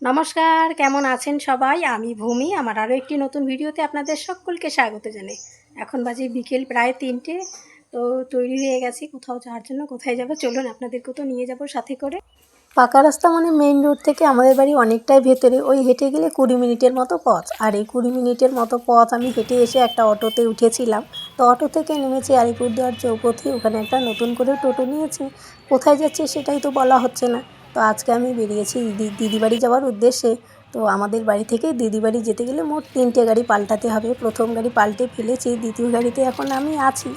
নমস্কার, কেমন আছেন সবাই? আমি ভূমি। আমার আরও একটি নতুন ভিডিওতে আপনাদের সকলকে স্বাগত জানাই। এখন বাজে বিকেল প্রায় 3টে। তো তৈরি হয়ে গেছি কোথাও যাওয়ার জন্য। কোথায় যাব চলুন আপনাদেরকেও তো নিয়ে যাব সাথে করে। পাকা রাস্তা মানে মেইন রোড থেকে আমাদের বাড়ি অনেকটাই ভেতরে, ওই হেঁটে গেলে 20 মিনিটের মতো পথ। আর এই 20 মিনিটের মতো পথ আমি হেঁটে এসে একটা অটোতে উঠেছিলাম। তো অটো থেকে নেমেছি আলিপুরদুয়ার চৌপথি, ওখানে একটা নতুন করে টোটো নিয়েছি। কোথায় যাচ্ছে সেটাই তো বলা হচ্ছে না। তো আজকে আমি বেরিয়েছি দিদি বাড়ি যাওয়ার উদ্দেশ্যে। তো আমাদের বাড়ি থেকে দিদি বাড়ি যেতে গেলে মোট 3টে গাড়ি পাল্টাতে হবে। প্রথম গাড়ি পাল্টে ফেলেছি, দ্বিতীয় গাড়িতে এখন আমি আছি।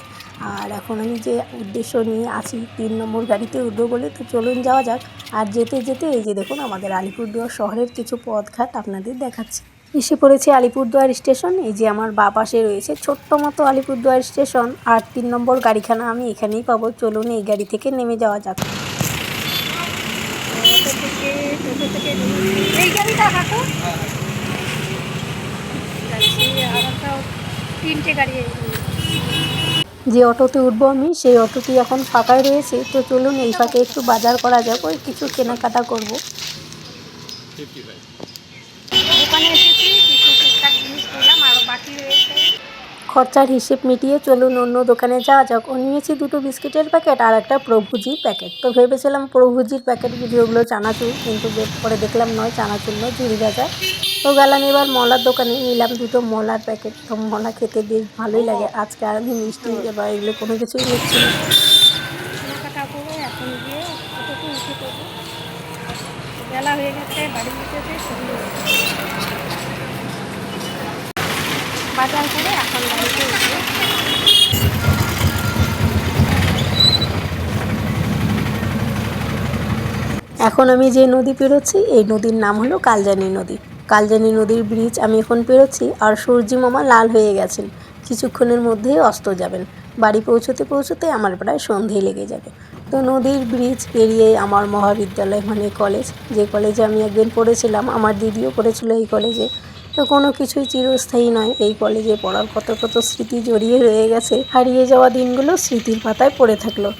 আর এখন আমি যে উদ্দেশ্য নিয়ে আছি 3 নম্বর গাড়িতে উঠবো বলে, তো চলুন যাওয়া যাক। আর যেতে যেতে এই যে দেখুন আমাদের আলিপুরদুয়ার শহরের কিছু পথঘাট আপনাদের দেখাচ্ছি। এসে পড়েছি আলিপুরদুয়ার স্টেশন। এই যে আমার বাঁ পাশে রয়েছে ছোট্ট মতো আলিপুরদুয়ার স্টেশন। আর 3 নম্বর গাড়িখানা আমি এখানেই পাবো। চলুন এই গাড়ি থেকে নেমে যাওয়া যাক। এই গাড়িটা হাঁটো যাচ্ছি, আর একটা 3টে গাড়ি। যে অটোতে উঠবো আমি সেই অটোটি এখন ফাঁকাই রয়েছে। তো চলুন এই ফাঁকে একটু বাজার করা যাক, ওই কিছু কেনাকাটা করব। দোকানে এসেছি, কিছু টুকটাক জিনিস নিলাম, আরও বাকি রয়েছে। খরচার হিসেব মিটিয়ে চলুন অন্য দোকানে যাওয়া যাক। ও নিয়েছি 2টো বিস্কিটের প্যাকেট আর একটা প্রভুজির প্যাকেট। তো ভেবেছিলাম প্রভুজির প্যাকেট যেগুলো চানাচুর, কিন্তু পরে দেখলাম নয়, চানাচুর নয়, ঝুড়ি ভাজা। তো গেলাম এবার মলার দোকানে, নিলাম 2টো মলার প্যাকেট। তো মলা খেতে বেশ ভালোই লাগে। আজকে আর আমি মিষ্টি বা এগুলো কোনো কিছুই নিচ্ছি না। কেনাকাটা করে এখন গিয়ে অটোতে উঠে পড়বো। বেলা হয়ে গেছে, বাড়ি যেতে শুরু হয়ে গেছে। বাজার করে এখন গাড়িতে উঠবো। এখন আমি যে নদী পেরোচ্ছি এই নদীর নাম হলো কালজানি নদী। কালজানি নদীর ব্রিজ আমি এখন পেরোচ্ছি। আর সূর্যি মামা লাল হয়ে গেছেন, কিছুক্ষণের মধ্যেই অস্ত যাবেন। বাড়ি পৌঁছতে পৌঁছতে আমার প্রায় সন্ধে লেগে যাবে। তো নদীর ব্রিজ পেরিয়ে আমার মহাবিদ্যালয় মানে কলেজ, যে কলেজে আমি একদিন পড়েছিলাম, আমার দিদিও পড়েছিল এই কলেজে। তো কোনো কিছুই চিরস্থায়ী নয়, এই কলেজে পড়ার কত কত স্মৃতি জড়িয়ে রয়ে গেছে। হারিয়ে যাওয়া দিনগুলো স্মৃতির পাতায় পড়ে থাকলো।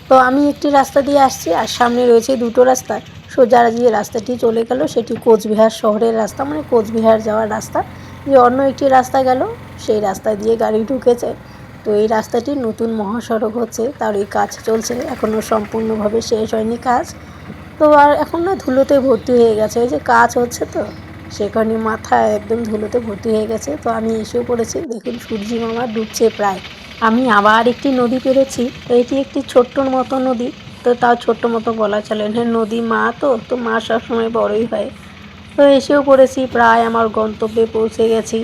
তো আমি একটি রাস্তা দিয়ে আসছি, আর সামনে রয়েছে 2টো রাস্তা। সোজা যে রাস্তাটি চলে গেল সেটি কোচবিহার শহরের রাস্তা, মানে কোচবিহার যাওয়ার রাস্তা। যে অন্য একটি রাস্তা গেল সেই রাস্তা দিয়ে গাড়ি ঢুকেছে। তো এই রাস্তাটি নতুন মহাসড়ক হচ্ছে, তার এই কাজ চলছে, এখনও সম্পূর্ণভাবে শেষ হয়নি কাজ। তো আর এখন না ধুলোতে ভর্তি হয়ে গেছে, ওই যে কাজ হচ্ছে তো সেখানে মাথা একদম ধুলোতে ভর্তি হয়ে গেছে। তো আমি এসেও পড়েছি, দেখুন সূর্যি মামা ডুবছে প্রায়। আমি আবার একটি নদী পেরোচ্ছি। তো এটি একটি ছোট্টর মতো নদী, তো তাও ছোট্ট মতো বলা চলে না, নদী মা তো মা সবসময় বড়ই হয়। তো এসেও পড়েছি, প্রায় আমার গন্তব্যে পৌঁছে গেছি।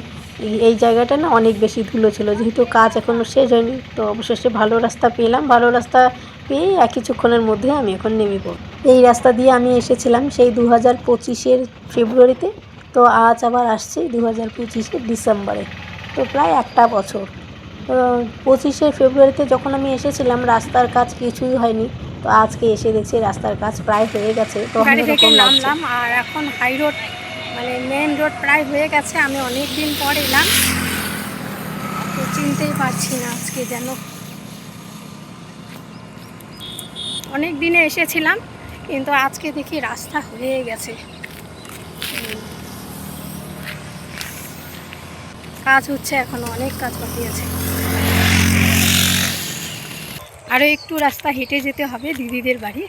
এই জায়গাটা না অনেক বেশি ধুলো ছিল, যেহেতু কাজ এখনও শেষ হয়নি। তো অবশেষে ভালো রাস্তা পেলাম, ভালো রাস্তা পেয়ে কিছুক্ষণের মধ্যে আমি এখন নেমে পড়ব। এই রাস্তা দিয়ে আমি এসেছিলাম সেই 2025-এর ফেব্রুয়ারিতে। তো আজ আবার আসছি 2025-এর ডিসেম্বরে। তো প্রায় একটা বছর। তো 25শে ফেব্রুয়ারিতে যখন আমি এসেছিলাম রাস্তার কাজ কিছুই হয়নি। তো আজকে এসে দেখছি রাস্তার কাজ প্রায় হয়ে গেছে। তো গাড়ি থেকে নামলাম, আর এখন হাই রোড মানে মেন রোড প্রায় হয়ে গেছে। আমি অনেক দিন পর এলাম, তো চিনতেই পারছি না আজকে যেন। অনেক দিনে এসেছিলাম, কিন্তু আজকে দেখি রাস্তা হয়ে গেছে। কাজ হচ্ছে, এখনো অনেক কাজ বাকি আছে। আরও একটু রাস্তা হেঁটে যেতে হবে দিদিদের বাড়ি।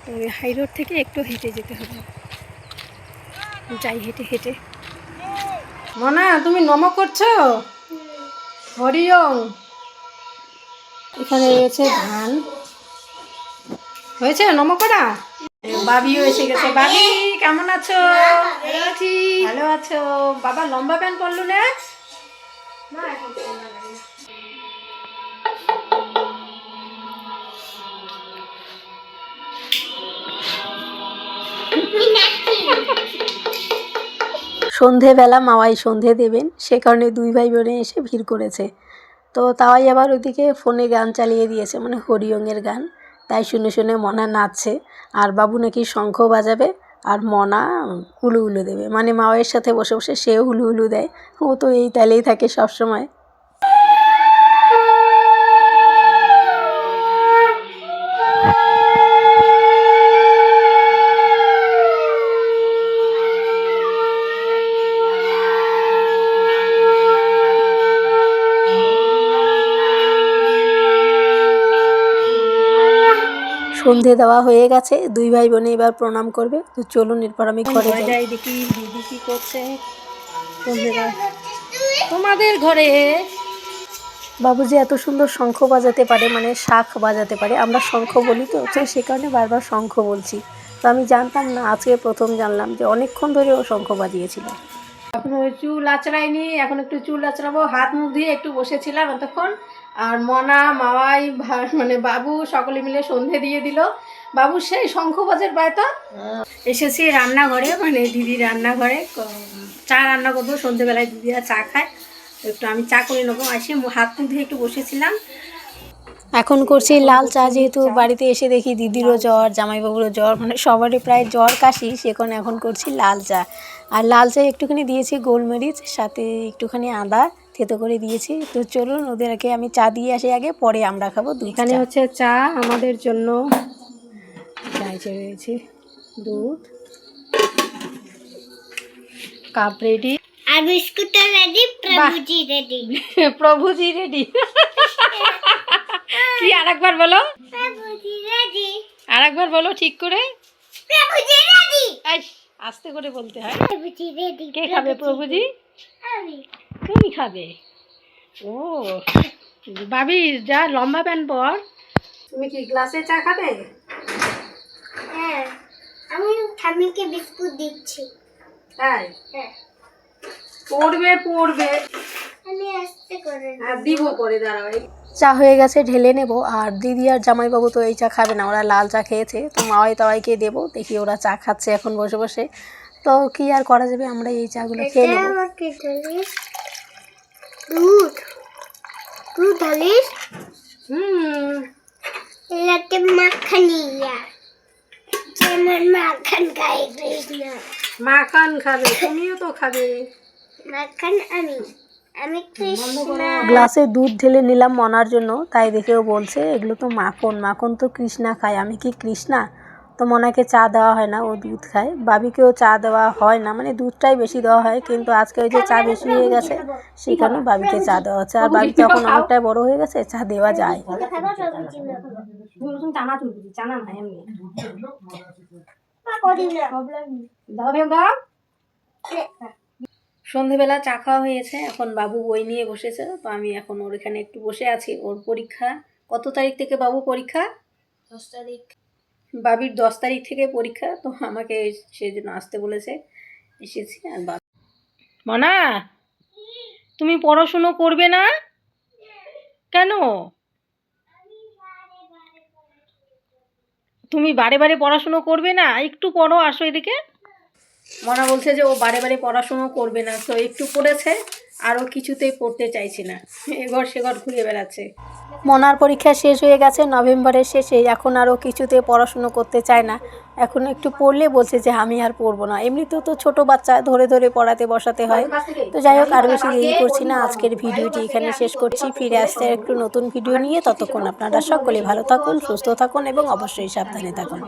তো হাই রোড থেকে একটু হেঁটে যেতে হবে, যাই হেঁটে হেঁটে। মনা, তুমি নম করছো? হরিওম। এখানে রয়েছে ধান, হয়েছে নম করা। বাবিও এসে গেছে। বাবি কেমন আছো? ভালো আছো? বাবা লম্বা প্যান্ট পরলো না? সন্ধেবেলা মাওয়াই সন্ধে দেবেন, সে কারণে 2 ভাই বোনে এসে ভিড় করেছে। তো তাই আবার ওইদিকে ফোনে গান চালিয়ে দিয়েছে, মানে হরিওঙের গান। তাই শুনে শুনে মনা নাচছে। আর বাবু নাকি শঙ্খ বাজাবে, আর মনা হুলু হুলু দেবে, মানে মাওয়াইয়ের সাথে বসে বসে সেও হুলু হুলু দেয়। ও তো এই তালেই থাকে সবসময়। সন্ধে দেওয়া হয়ে গেছে, দুই ভাই বোনে এবার প্রণাম করবে। তো চলুন এরপর আমি ঘরে যাই, দেখি দিদি কি করছে। সন্ধে দেওয়া তোমাদের ঘরে বাবুজি এত সুন্দর শঙ্খ বাজাতে পারে, মানে শাঁখ বাজাতে পারে, আমরা শঙ্খ বলি তো, তো সে কারণে বারবার শঙ্খ বলছি। তো আমি জানতাম না, আজকে প্রথম জানলাম যে অনেকক্ষণ ধরে ও শঙ্খ বাজিয়েছিল। এখন ওই চুল আঁচড়াইনি, এখন একটু চুল আঁচড়াবো, হাত মুখ দিয়ে একটু বসেছিলাম এতক্ষণ। আর মনা মাওয়াই মানে বাবু সকলে মিলে সন্ধে দিয়ে দিল। বাবু সেই শঙ্খ বাজের পায়তা। এসেছি রান্নাঘরে, মানে দিদি রান্নাঘরে চা রান্না করবো। সন্ধেবেলায় দিদিরা চা খায়, একটু আমি চা করে নেবো। আসি হাত মুখ দিয়ে একটু বসেছিলাম। এখন করছি লাল চা, যেহেতু বাড়িতে এসে দেখি দিদিরও জ্বর, জামাইবাবুরও জ্বর, মানে সবারই প্রায় জ্বর কাশি, সেখানে এখন করছি লাল চা। আর লাল চা একটুখানি দিয়েছি গোলমরিচ, সাথে একটুখানি আদা থেতো করে দিয়েছি। তো চলুন ওদেরকে আমি চা দিয়ে আসি আগে, পরে আমরা খাবো। এখানে হচ্ছে চা আমাদের জন্য, চাইছে রয়েছে দুধ, কাপ রেডি, আর বিস্কুট রেডি, প্রভুজি রেডি। প্রভুজি রেডি। কি আরেকবার বলো, প্রভুজি রেডি, আরেকবার বলো ঠিক করে। প্রভুজি রেডি, আস্তে করে বলতে হয়। প্রভুজি রেডি। কে খাবে প্রভুজি? আমি। তুমি খাবে? ও ভাবি, যা লম্বা প্যান পর। তুমি কি গ্লাসে চা খাবে? হ্যাঁ, আমি ঠাম্মিকে বিস্কুট দিচ্ছি। তাই? হ্যাঁ, পড়বে পড়বে, আমি আস্তে করে দিব পরে, দাঁড়াও। চা হয়ে গেছে, ঢেলে নেব। আর দিদি আর জামাইবাবু তো এই চা খাবে না, ওরা লাল চা খেয়েছে। তো মাওয়াই তাওয়াইকে দেবো, দেখি ওরা চা খাচ্ছে এখন বসে বসে। তো কি আর করা যাবে, আমরা এই চাগুলো খেয়ে নেবো। আমাকে ঢালিস দুধ, দুধ ঢালিস। এলাতে মাখন ইয়া, যেমন মাখন খাই কৃষ্ণ। মাখন খাবে, তুমিও তো খাবে। মাখন আমি কৃষ্ণ। গ্লাসে দুধ ঢেলে নিলাম মনার জন্য, তাই দেখেও বলছে এগুলো তো মাখন, মাখন তো কৃষ্ণা খায়, আমি কি কৃষ্ণা? তো মনাকে চা দেওয়া হয় না, ও দুধ খায়। বাবিকেও চা দেওয়া হয় না, মানে দুধটাই বেশি দেওয়া হয়, কিন্তু আজকে ওই যে চা বেশি হয়ে গেছে সেই কারণে বাবিকে চা দেওয়া হচ্ছে। আর বাবি তখন অনেকটাই বড় হয়ে গেছে, চা দেওয়া যায়। সন্ধেবেলা চা খাওয়া হয়েছে, এখন বাবু বই নিয়ে বসেছে। তো আমি এখন ওর এখানে একটু বসে আছি। ওর পরীক্ষা কত তারিখ থেকে বাবু পরীক্ষা? 10 তারিখ। বাবির 10 তারিখ থেকে পরীক্ষা, তো আমাকে সেই জন্য আসতে বলেছে, এসেছি। আর বাবু, মনা তুমি পড়াশুনো করবে না কেন? তুমি বারে বারে পড়াশুনো করবে না, একটু পড়ো, আসো এদিকে। মনা বলছে যে ও বারে বারে পড়াশুনো করবে না, তো একটু পড়েছে আর ও কিছুতেই পড়তে চাইছে না, এঘর সেঘর ঘুরে বেড়াচ্ছে। মনার পরীক্ষা শেষ হয়ে গেছে নভেম্বরের শেষে, এখন আর ও কিছুতে পড়াশুনো করতে চায় না। এখন একটু পড়লে বলছে যে আমি আর পড়বো না। এমনিতেও তো ছোট বাচ্চা, ধরে ধরে পড়াতে বসাতে হয়। তো যাই হোক, আর বেশি দেরি করছি না, আজকের ভিডিওটি এখানে শেষ করছি। ফিরে আসতে একটু নতুন ভিডিও নিয়ে, ততক্ষণ আপনারা সকলে ভালো থাকুন, সুস্থ থাকুন এবং অবশ্যই সাবধানে থাকুন।